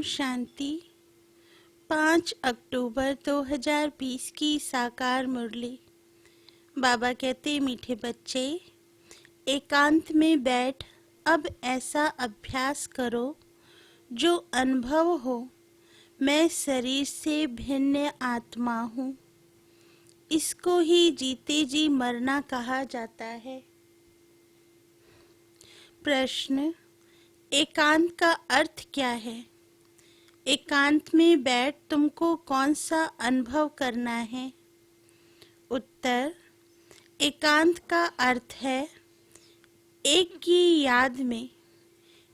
शांति। 5 अक्टूबर 2020 की साकार मुरली। बाबा कहते, मीठे बच्चे, एकांत में बैठ अब ऐसा अभ्यास करो जो अनुभव हो, मैं शरीर से भिन्न आत्मा हूँ। इसको ही जीते जी मरना कहा जाता है। प्रश्न, एकांत का अर्थ क्या है? एकांत में बैठ तुमको कौन सा अनुभव करना है? उत्तर, एकांत का अर्थ है एक की याद में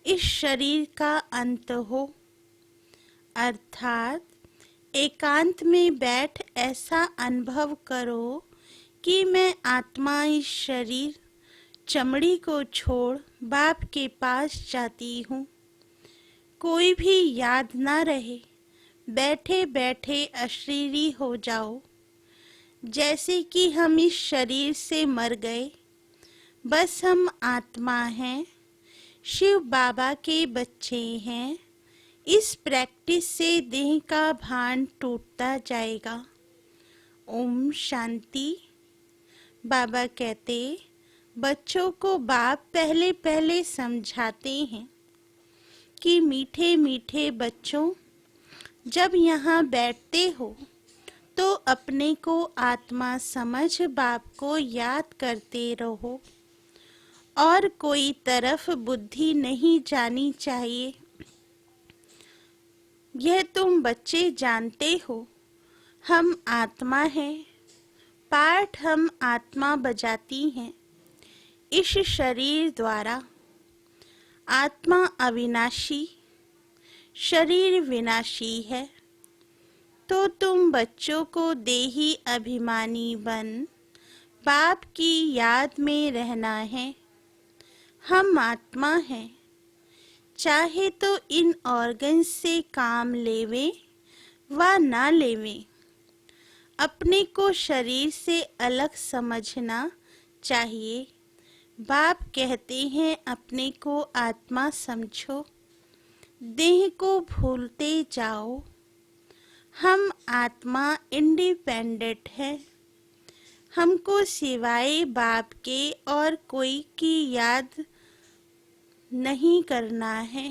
इस शरीर का अंत हो। अर्थात एकांत में बैठ ऐसा अनुभव करो कि मैं आत्मा इस शरीर चमड़ी को छोड़ बाप के पास जाती हूँ। कोई भी याद ना रहे, बैठे बैठे अशरीरी हो जाओ। जैसे कि हम इस शरीर से मर गए, बस हम आत्मा हैं, शिव बाबा के बच्चे हैं। इस प्रैक्टिस से देह का भान टूटता जाएगा। ओम शांति। बाबा कहते, बच्चों को बाप पहले पहले समझाते हैं कि मीठे मीठे बच्चों, जब यहाँ बैठते हो तो अपने को आत्मा समझ बाप को याद करते रहो और कोई तरफ बुद्धि नहीं जानी चाहिए। यह तुम बच्चे जानते हो, हम आत्मा हैं। पाठ हम आत्मा बजाती हैं इस शरीर द्वारा। आत्मा अविनाशी, शरीर विनाशी है। तो तुम बच्चों को देही अभिमानी बन बाप की याद में रहना है। हम आत्मा हैं, चाहे तो इन ऑर्गन्स से काम लेवे व ना लेवे, अपने को शरीर से अलग समझना चाहिए। बाप कहते हैं अपने को आत्मा समझो, देह को भूलते जाओ। हम आत्मा इंडिपेंडेंट है। हमको सिवाय बाप के और कोई की याद नहीं करना है।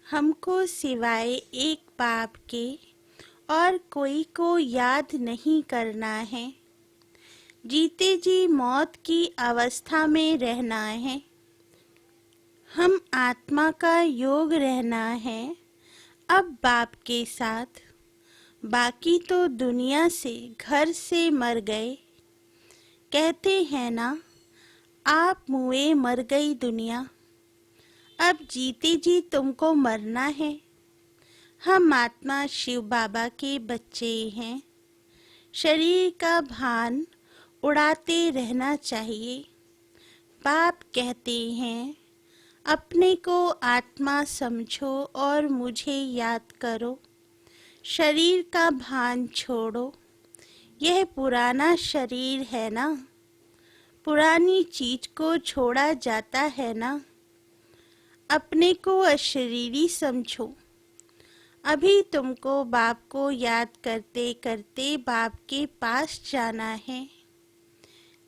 हमको सिवाय एक बाप के और कोई को याद नहीं करना है। जीते जी मौत की अवस्था में रहना है। हम आत्मा का योग रहना है अब बाप के साथ। बाकी तो दुनिया से घर से मर गए। कहते हैं ना, आप मुए मर गई दुनिया। अब जीते जी तुमको मरना है। हम आत्मा शिव बाबा के बच्चे हैं। शरीर का भान उड़ाते रहना चाहिए। बाप कहते हैं अपने को आत्मा समझो और मुझे याद करो। शरीर का भान छोड़ो। यह पुराना शरीर है ना, पुरानी चीज को छोड़ा जाता है ना। अपने को अशरीरी समझो। अभी तुमको बाप को याद करते करते बाप के पास जाना है।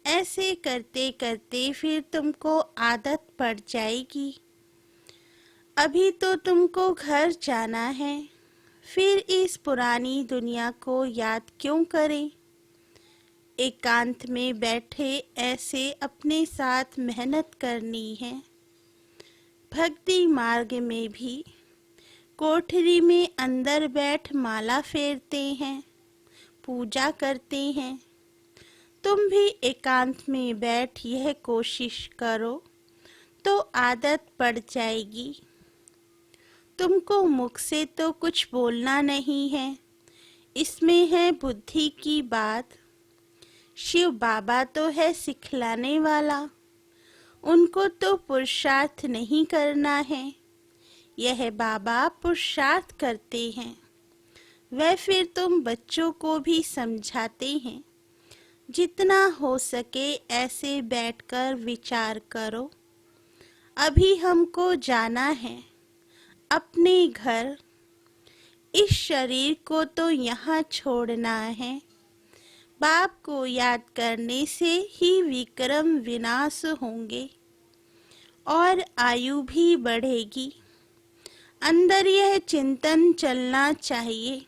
ऐसे करते करते फिर तुमको आदत पड़ जाएगी। अभी तो तुमको घर जाना है, फिर इस पुरानी दुनिया को याद क्यों करें? एकांत में बैठे ऐसे अपने साथ मेहनत करनी है। भक्ति मार्ग में भी कोठरी में अंदर बैठ माला फेरते हैं, पूजा करते हैं। तुम भी एकांत में बैठ यह कोशिश करो तो आदत पड़ जाएगी। तुमको मुख से तो कुछ बोलना नहीं है, इसमें है बुद्धि की बात। शिव बाबा तो है सिखलाने वाला, उनको तो पुरुषार्थ नहीं करना है। यह बाबा पुरुषार्थ करते हैं। वह फिर तुम बच्चों को भी समझाते हैं। जितना हो सके ऐसे बैठकर विचार करो। अभी हमको जाना है, अपने घर, इस शरीर को तो यहाँ छोड़ना है। बाप को याद करने से ही विक्रम विनाश होंगे और आयु भी बढ़ेगी। अंदर यह चिंतन चलना चाहिए,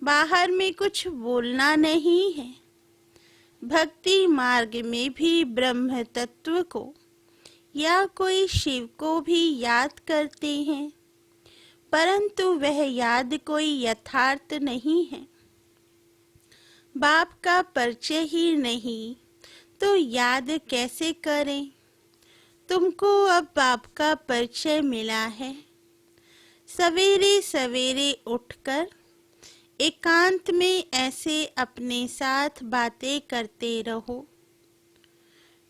बाहर में कुछ बोलना नहीं है। भक्ति मार्ग में भी ब्रह्म तत्व को या कोई शिव को भी याद करते हैं, परंतु वह याद कोई यथार्थ नहीं है। बाप का परिचय ही नहीं तो याद कैसे करें। तुमको अब बाप का परिचय मिला है। सवेरे सवेरे उठकर एकांत में ऐसे अपने साथ बातें करते रहो,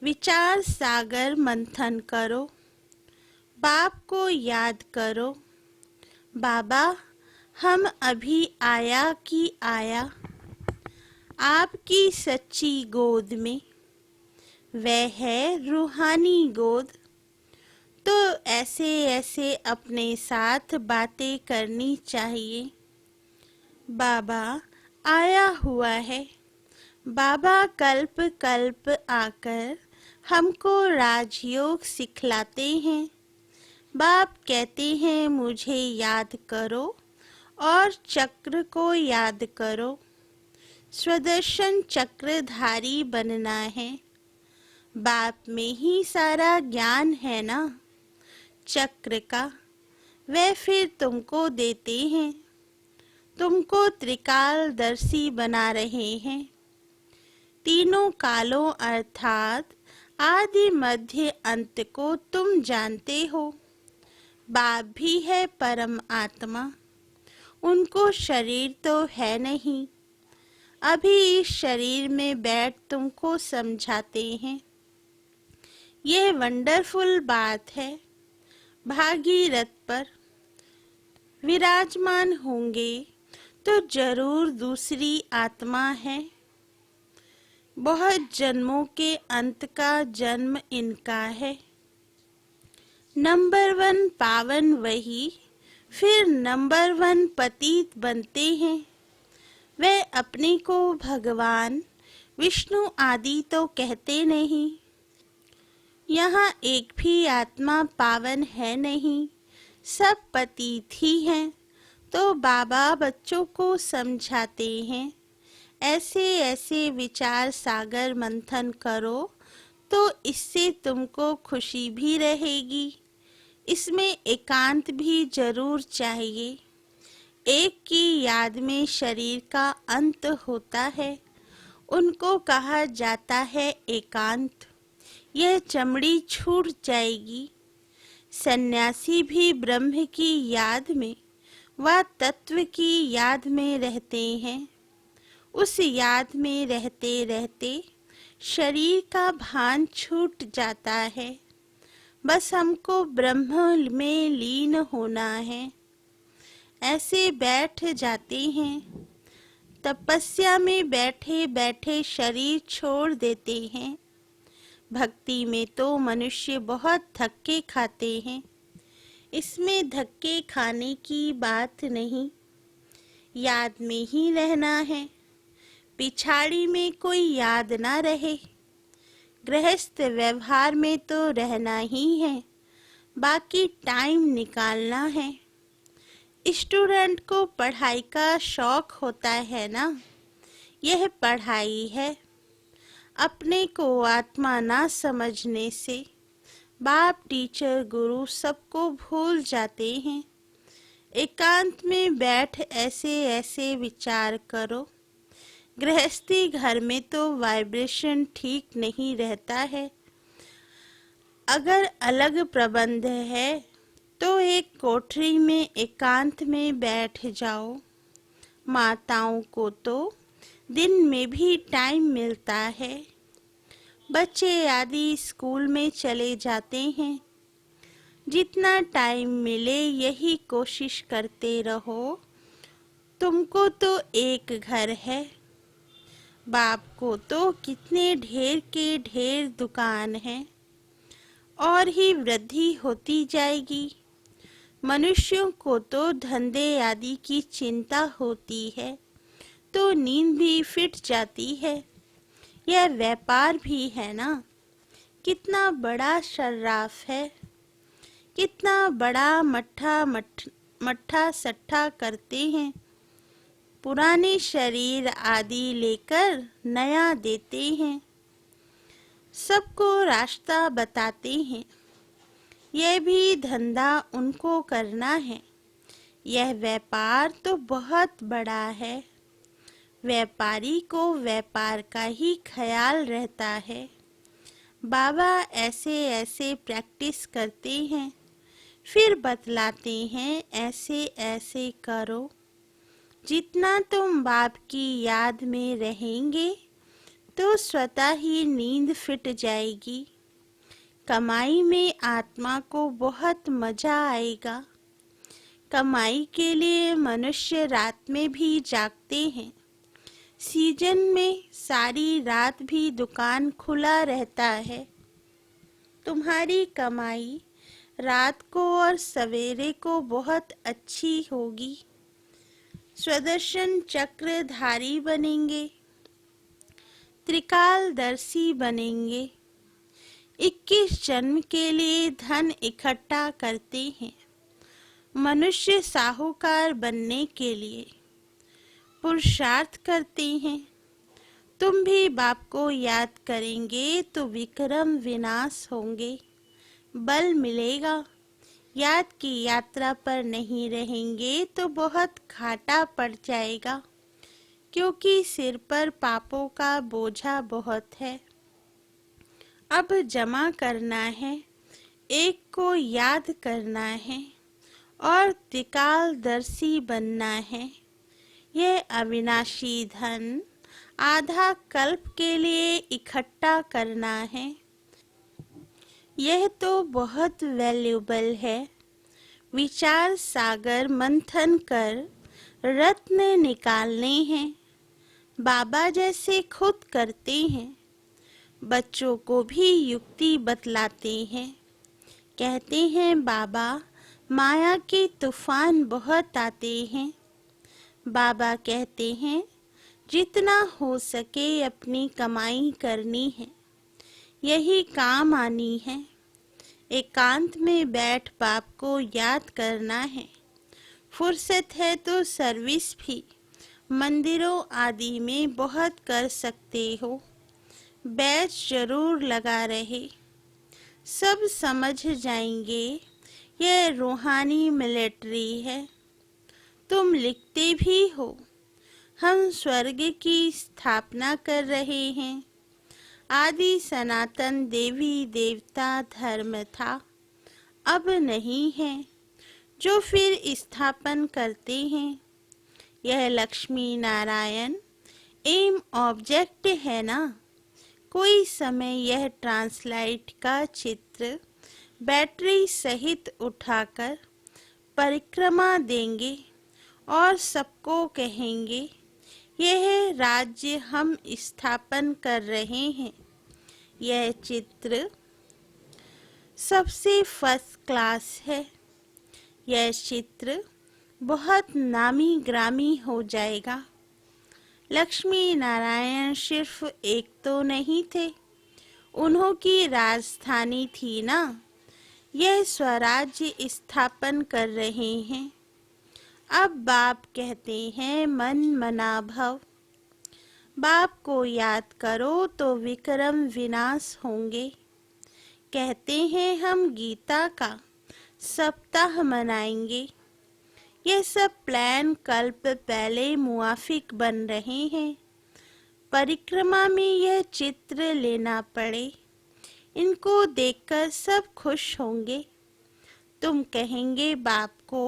विचार सागर मंथन करो, बाप को याद करो। बाबा, हम अभी आया कि आया आपकी सच्ची गोद में, वह है रूहानी गोद। तो ऐसे ऐसे अपने साथ बातें करनी चाहिए। बाबा आया हुआ है। बाबा कल्प कल्प आकर हमको राजयोग सिखलाते हैं। बाप कहते हैं मुझे याद करो और चक्र को याद करो। स्वदर्शन चक्रधारी बनना है। बाप में ही सारा ज्ञान है ना, चक्र का, वे फिर तुमको देते हैं। तुमको त्रिकालदर्शी बना रहे हैं। तीनों कालों अर्थात आदि मध्य अंत को तुम जानते हो। बाप भी है परम आत्मा, उनको शरीर तो है नहीं। अभी इस शरीर में बैठ तुमको समझाते हैं। यह वंडरफुल बात है। भागीरथ पर विराजमान होंगे तो जरूर दूसरी आत्मा है। बहुत जन्मों के अंत का जन्म इनका है। नंबर 1 पावन वही, फिर नंबर 1 पतित बनते हैं। वे अपने को भगवान विष्णु आदि तो कहते नहीं। यहाँ एक भी आत्मा पावन है नहीं, सब पतित ही हैं। तो बाबा बच्चों को समझाते हैं, ऐसे ऐसे विचार सागर मंथन करो तो इससे तुमको खुशी भी रहेगी। इसमें एकांत भी जरूर चाहिए। एक की याद में शरीर का अंत होता है, उनको कहा जाता है एकांत। यह चमड़ी छूट जाएगी। सन्यासी भी ब्रह्म की याद में व तत्व की याद में रहते हैं। उस याद में रहते रहते शरीर का भान छूट जाता है। बस हमको ब्रह्म में लीन होना है। ऐसे बैठ जाते हैं। तपस्या में बैठे बैठे शरीर छोड़ देते हैं। भक्ति में तो मनुष्य बहुत धक्के खाते हैं। इसमें धक्के खाने की बात नहीं, याद में ही रहना है। पिछाड़ी में कोई याद ना रहे। गृहस्थ व्यवहार में तो रहना ही है, बाकी टाइम निकालना है। स्टूडेंट को पढ़ाई का शौक होता है ना, यह पढ़ाई है। अपने को आत्मा ना समझने से बाप टीचर गुरु सबको भूल जाते हैं। एकांत में बैठ ऐसे ऐसे विचार करो। गृहस्थी घर में तो वाइब्रेशन ठीक नहीं रहता है। अगर अलग प्रबंध है तो एक कोठरी में एकांत में बैठ जाओ। माताओं को तो दिन में भी टाइम मिलता है। बच्चे आदि स्कूल में चले जाते हैं। जितना टाइम मिले यही कोशिश करते रहो। तुमको तो एक घर है। बाप को तो कितने ढेर के ढेर दुकान हैं और ही वृद्धि होती जाएगी। मनुष्यों को तो धंधे आदि की चिंता होती है तो नींद भी फिट जाती है। यह व्यापार भी है ना। कितना बड़ा सर्राफ है, कितना बड़ा मट्ठा सट्ठा करते हैं। पुराने शरीर आदि लेकर नया देते हैं, सबको रास्ता बताते हैं। यह भी धंधा उनको करना है। यह व्यापार तो बहुत बड़ा है। व्यापारी को व्यापार का ही ख्याल रहता है। बाबा ऐसे ऐसे प्रैक्टिस करते हैं, फिर बतलाते हैं ऐसे ऐसे करो। जितना तुम बाप की याद में रहेंगे तो स्वतः ही नींद फिट जाएगी। कमाई में आत्मा को बहुत मजा आएगा। कमाई के लिए मनुष्य रात में भी जागते हैं। सीजन में सारी रात भी दुकान खुला रहता है। तुम्हारी कमाई रात को और सवेरे को बहुत अच्छी होगी। स्वदर्शन चक्रधारी बनेंगे, त्रिकालदर्शी बनेंगे। 21 जन्म के लिए धन इकट्ठा करते हैं। मनुष्य साहूकार बनने के लिए पुरुषार्थ करते हैं। तुम भी बाप को याद करेंगे तो विक्रम विनाश होंगे, बल मिलेगा। याद की यात्रा पर नहीं रहेंगे तो बहुत घाटा पड़ जाएगा, क्योंकि सिर पर पापों का बोझा बहुत है। अब जमा करना है, एक को याद करना है और त्रिकालदर्शी बनना है। यह अविनाशी धन आधा कल्प के लिए इकट्ठा करना है। यह तो बहुत वैल्यूबल है। विचार सागर मंथन कर रत्न निकालने हैं। बाबा जैसे खुद करते हैं। बच्चों को भी युक्ति बतलाते हैं। कहते हैं बाबा माया के तूफान बहुत आते हैं। बाबा कहते हैं जितना हो सके अपनी कमाई करनी है, यही काम आनी है। एकांत में बैठ बाप को याद करना है। फुर्सत है तो सर्विस भी मंदिरों आदि में बहुत कर सकते हो। बैच जरूर लगा रहे, सब समझ जाएंगे यह रूहानी मिलिट्री है। तुम लिखते भी हो, हम स्वर्ग की स्थापना कर रहे हैं। आदि सनातन देवी देवता धर्म था, अब नहीं है, जो फिर स्थापन करते हैं। यह लक्ष्मी नारायण एम ऑब्जेक्ट है ना। कोई समय यह ट्रांसलाइट का चित्र बैटरी सहित उठाकर परिक्रमा देंगे और सबको कहेंगे यह राज्य हम स्थापन कर रहे हैं। यह चित्र सबसे फर्स्ट क्लास है। यह चित्र बहुत नामी ग्रामी हो जाएगा। लक्ष्मी नारायण सिर्फ एक तो नहीं थे, उन्हों की राजधानी थी ना। यह स्वराज्य स्थापन कर रहे हैं। अब बाप कहते हैं मन मना भव। बाप को याद करो तो विक्रम विनाश होंगे। कहते हैं हम गीता का सप्ताह मनाएंगे। यह सब प्लान कल्प पहले मुआफिक बन रहे हैं। परिक्रमा में यह चित्र लेना पड़े, इनको देखकर सब खुश होंगे। तुम कहेंगे बाप को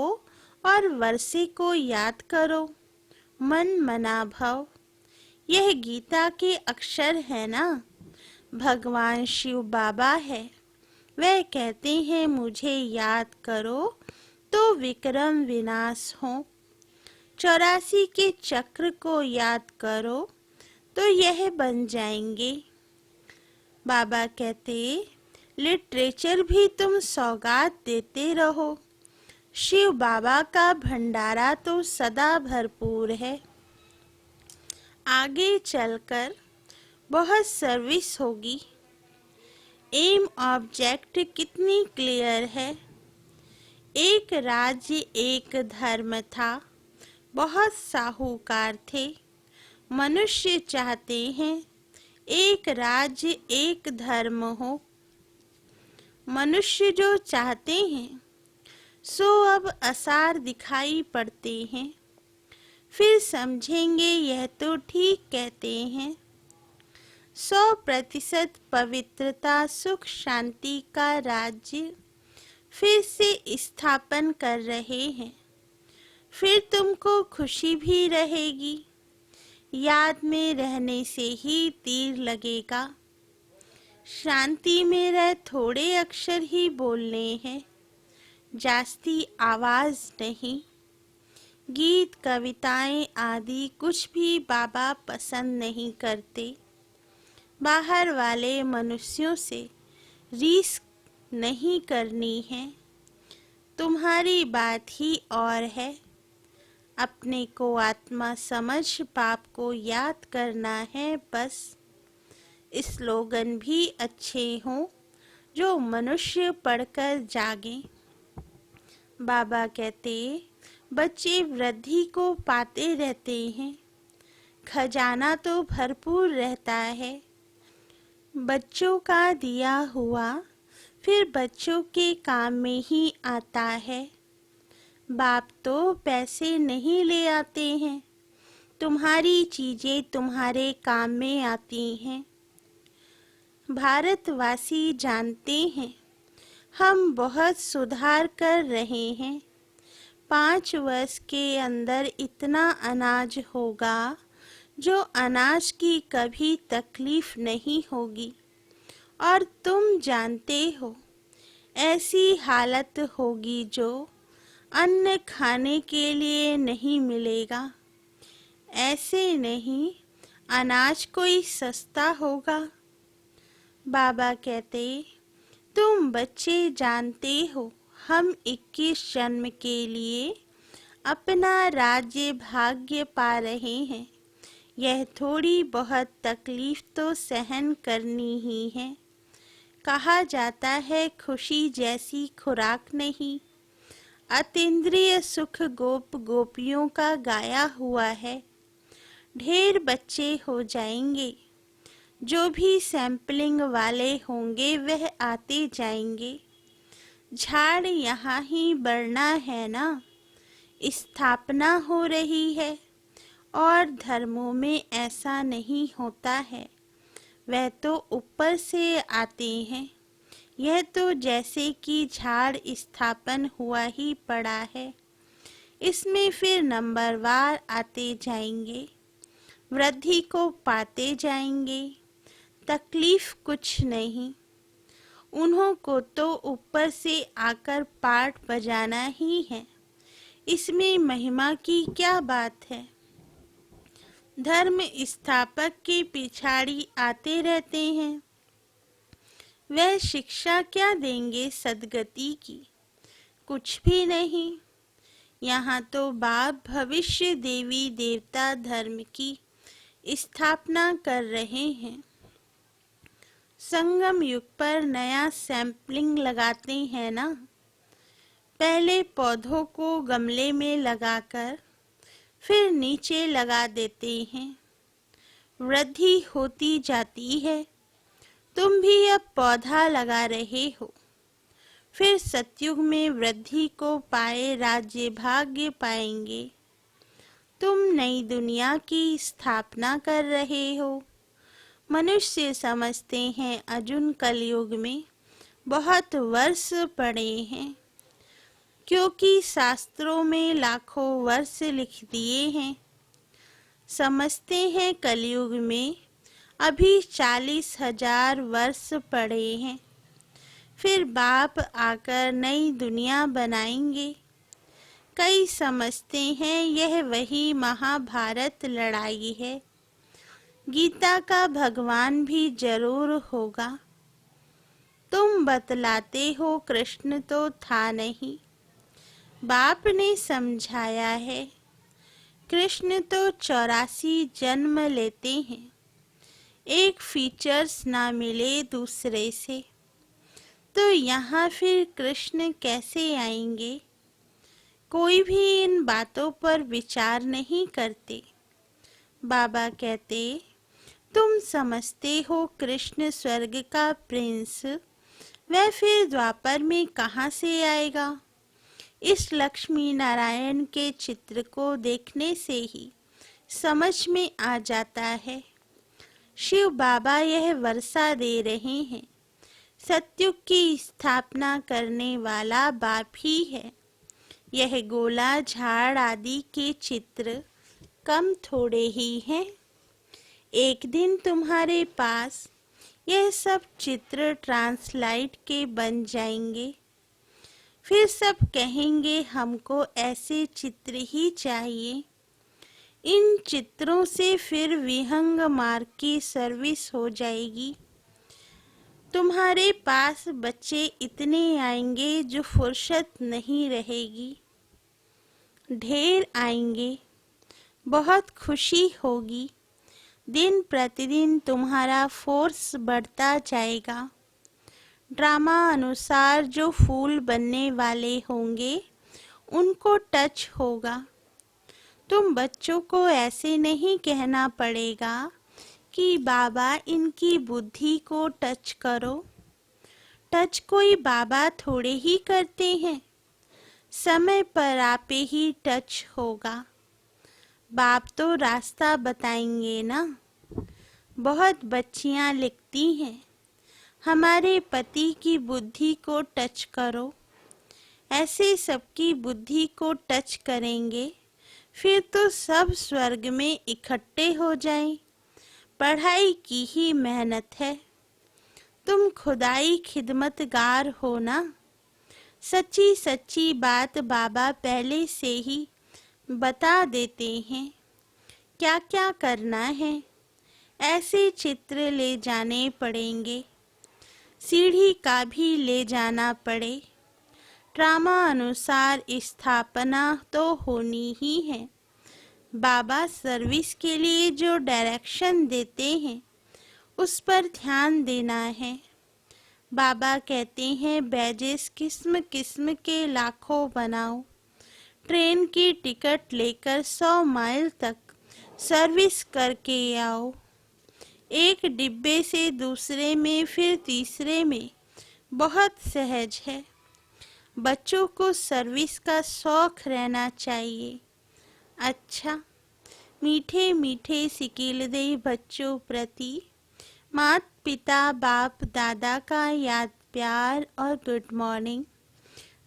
और वर्षे को याद करो, मन मना भव। यह गीता के अक्षर है ना। भगवान शिव बाबा है, वह कहते हैं मुझे याद करो तो विक्रम विनाश हो। 84 के चक्र को याद करो तो यह बन जाएंगे। बाबा कहते लिटरेचर भी तुम सौगात देते रहो। शिव बाबा का भंडारा तो सदा भरपूर है। आगे चलकर बहुत सर्विस होगी। एम ऑब्जेक्ट कितनी क्लियर है। एक राज्य एक धर्म था, बहुत साहूकार थे। मनुष्य चाहते हैं एक राज्य एक धर्म हो। मनुष्य जो चाहते हैं सो अब आसार दिखाई पड़ते हैं। फिर समझेंगे यह तो ठीक कहते हैं। 100% पवित्रता सुख शांति का राज्य फिर से स्थापन कर रहे हैं। फिर तुमको खुशी भी रहेगी। याद में रहने से ही तीर लगेगा। शांति में रह थोड़े अक्षर ही बोलने हैं, जास्ती आवाज नहीं। गीत कविताएं आदि कुछ भी बाबा पसंद नहीं करते। बाहर वाले मनुष्यों से रीस नहीं करनी है। तुम्हारी बात ही और है। अपने को आत्मा समझ पाप को याद करना है बस। स्लोगन भी अच्छे हों जो मनुष्य पढ़कर जागे। बाबा कहते बच्चे वृद्धि को पाते रहते हैं। खजाना तो भरपूर रहता है। बच्चों का दिया हुआ फिर बच्चों के काम में ही आता है। बाप तो पैसे नहीं ले आते हैं, तुम्हारी चीजें तुम्हारे काम में आती हैं। भारतवासी जानते हैं हम बहुत सुधार कर रहे हैं। 5 वर्ष के अंदर इतना अनाज होगा जो अनाज की कभी तकलीफ नहीं होगी। और तुम जानते हो ऐसी हालत होगी जो अन्न खाने के लिए नहीं मिलेगा। ऐसे नहीं अनाज कोई सस्ता होगा। बाबा कहते तुम बच्चे जानते हो हम 21 जन्म के लिए अपना राज्य भाग्य पा रहे हैं। यह थोड़ी बहुत तकलीफ तो सहन करनी ही है। कहा जाता है खुशी जैसी खुराक नहीं। अतीन्द्रिय सुख गोप गोपियों का गाया हुआ है। ढेर बच्चे हो जाएंगे। जो भी सैंपलिंग वाले होंगे वह आते जाएंगे। झाड़ यहाँ ही बढ़ना है ना। स्थापना हो रही है और धर्मों में ऐसा नहीं होता है। वह तो ऊपर से आते हैं। यह तो जैसे कि झाड़ स्थापन हुआ ही पड़ा है। इसमें फिर नंबरवार आते जाएंगे। वृद्धि को पाते जाएंगे। तकलीफ कुछ नहीं। उन्हों को तो ऊपर से आकर पाठ बजाना ही है। इसमें महिमा की क्या बात है। धर्म स्थापक के पिछाड़ी आते रहते हैं। वह शिक्षा क्या देंगे सद्गति की। कुछ भी नहीं। यहाँ तो बाप भविष्य देवी देवता धर्म की स्थापना कर रहे हैं। संगम युग पर नया सैंपलिंग लगाते हैं ना। पहले पौधों को गमले में लगाकर फिर नीचे लगा देते हैं। वृद्धि होती जाती है। तुम भी अब पौधा लगा रहे हो। फिर सतयुग में वृद्धि को पाए राज्य भाग्य पाएंगे। तुम नई दुनिया की स्थापना कर रहे हो। मनुष्य समझते हैं अर्जुन कलयुग में बहुत वर्ष पड़े हैं, क्योंकि शास्त्रों में लाखों वर्ष लिख दिए हैं। समझते हैं कलयुग में अभी 40,000 वर्ष पड़े हैं। फिर बाप आकर नई दुनिया बनाएंगे। कई समझते हैं यह वही महाभारत लड़ाई है। गीता का भगवान भी जरूर होगा। तुम बतलाते हो कृष्ण तो था नहीं। बाप ने समझाया है, कृष्ण तो 84 जन्म लेते हैं, एक फीचर्स ना मिले दूसरे से, तो यहाँ फिर कृष्ण कैसे आएंगे? कोई भी इन बातों पर विचार नहीं करते। बाबा कहते, तुम समझते हो कृष्ण स्वर्ग का प्रिंस, वह फिर द्वापर में कहाँ से आएगा? इस लक्ष्मी नारायण के चित्र को देखने से ही समझ में आ जाता है। शिव बाबा यह वर्षा दे रहे हैं, सत्युग की स्थापना करने वाला बाप ही है। यह गोला झाड़ आदि के चित्र कम थोड़े ही हैं। एक दिन तुम्हारे पास यह सब चित्र ट्रांसलाइट के बन जाएंगे। फिर सब कहेंगे हमको ऐसे चित्र ही चाहिए। इन चित्रों से फिर विहंग मार्ग की सर्विस हो जाएगी। तुम्हारे पास बच्चे इतने आएंगे जो फुर्सत नहीं रहेगी। ढेर आएंगे, बहुत खुशी होगी। दिन प्रतिदिन तुम्हारा फोर्स बढ़ता जाएगा। ड्रामा अनुसार जो फूल बनने वाले होंगे उनको टच होगा। तुम बच्चों को ऐसे नहीं कहना पड़ेगा कि बाबा इनकी बुद्धि को टच करो। टच कोई बाबा थोड़े ही करते हैं, समय पर आपे ही टच होगा। बाप तो रास्ता बताएंगे ना। बहुत बच्चियां लिखती हैं, हमारे पति की बुद्धि को टच करो। ऐसे सबकी बुद्धि को टच करेंगे, फिर तो सब स्वर्ग में इकट्ठे हो जाएं। पढ़ाई की ही मेहनत है। तुम खुदाई खिदमतगार हो ना। सच्ची सच्ची बात बाबा पहले से ही बता देते हैं, क्या क्या करना है। ऐसे चित्र ले जाने पड़ेंगे, सीढ़ी का भी ले जाना पड़े। ड्रामा अनुसार स्थापना तो होनी ही है। बाबा सर्विस के लिए जो डायरेक्शन देते हैं उस पर ध्यान देना है। बाबा कहते हैं बैजेस किस्म किस्म के लाखों बनाओ। ट्रेन की टिकट लेकर 100 माइल तक सर्विस करके आओ। एक डिब्बे से दूसरे में फिर तीसरे में बहुत सहज है। बच्चों को सर्विस का शौक रहना चाहिए। अच्छा, मीठे मीठे सिकीलदे बच्चों प्रति माता पिता बाप दादा का याद प्यार और गुड मॉर्निंग।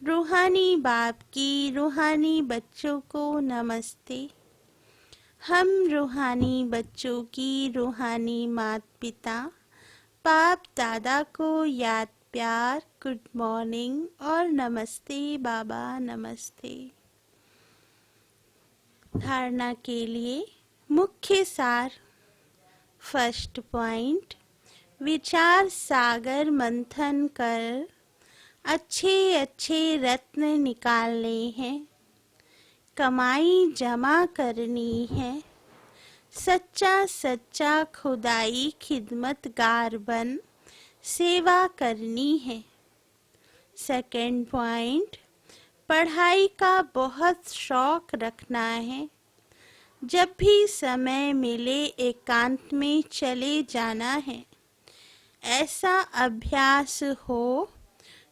रूहानी बाप की रूहानी बच्चों को नमस्ते। हम रूहानी बच्चों की रूहानी माता पिता बाप दादा को याद प्यार गुड मॉर्निंग और नमस्ते बाबा नमस्ते। धारणा के लिए मुख्य सार। फर्स्ट पॉइंट, विचार सागर मंथन कर अच्छे अच्छे रत्न निकालने हैं। कमाई जमा करनी है। सच्चा सच्चा खुदाई खिदमतगार बन सेवा करनी है। सेकंड पॉइंट, पढ़ाई का बहुत शौक रखना है। जब भी समय मिले एकांत में चले जाना है। ऐसा अभ्यास हो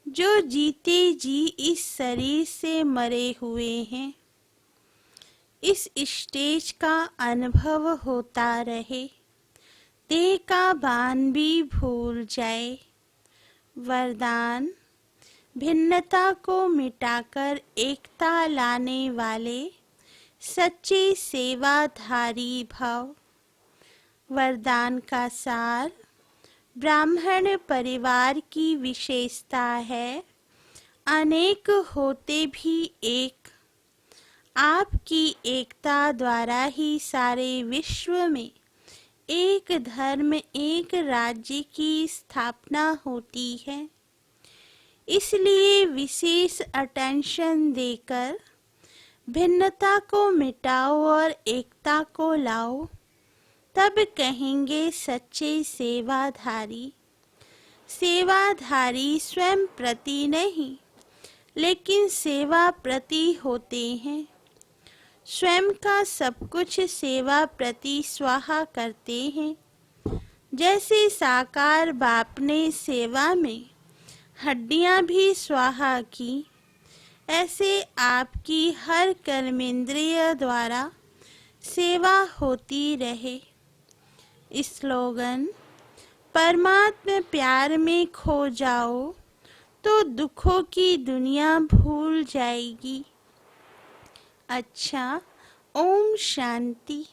जो जीते जी इस शरीर से मरे हुए हैं। इस स्टेज का अनुभव होता रहे, देह का भान भी भूल जाए। वरदान, भिन्नता को मिटाकर एकता लाने वाले सच्चे सेवाधारी भाव। वरदान का सार, ब्राह्मण परिवार की विशेषता है अनेक होते भी एक। आपकी एकता द्वारा ही सारे विश्व में एक धर्म एक राज्य की स्थापना होती है। इसलिए विशेष अटेंशन देकर भिन्नता को मिटाओ और एकता को लाओ, तब कहेंगे सच्चे सेवाधारी। सेवाधारी स्वयं प्रति नहीं, लेकिन सेवा प्रति होते हैं। स्वयं का सब कुछ सेवा प्रति स्वाहा करते हैं। जैसे साकार बाप ने सेवा में हड्डियां भी स्वाहा की, ऐसे आपकी हर कर्मेंद्रिय द्वारा सेवा होती रहे। स्लोगन: परमात्मा प्यार में खो जाओ तो दुखों की दुनिया भूल जाएगी। अच्छा, ओम शांति।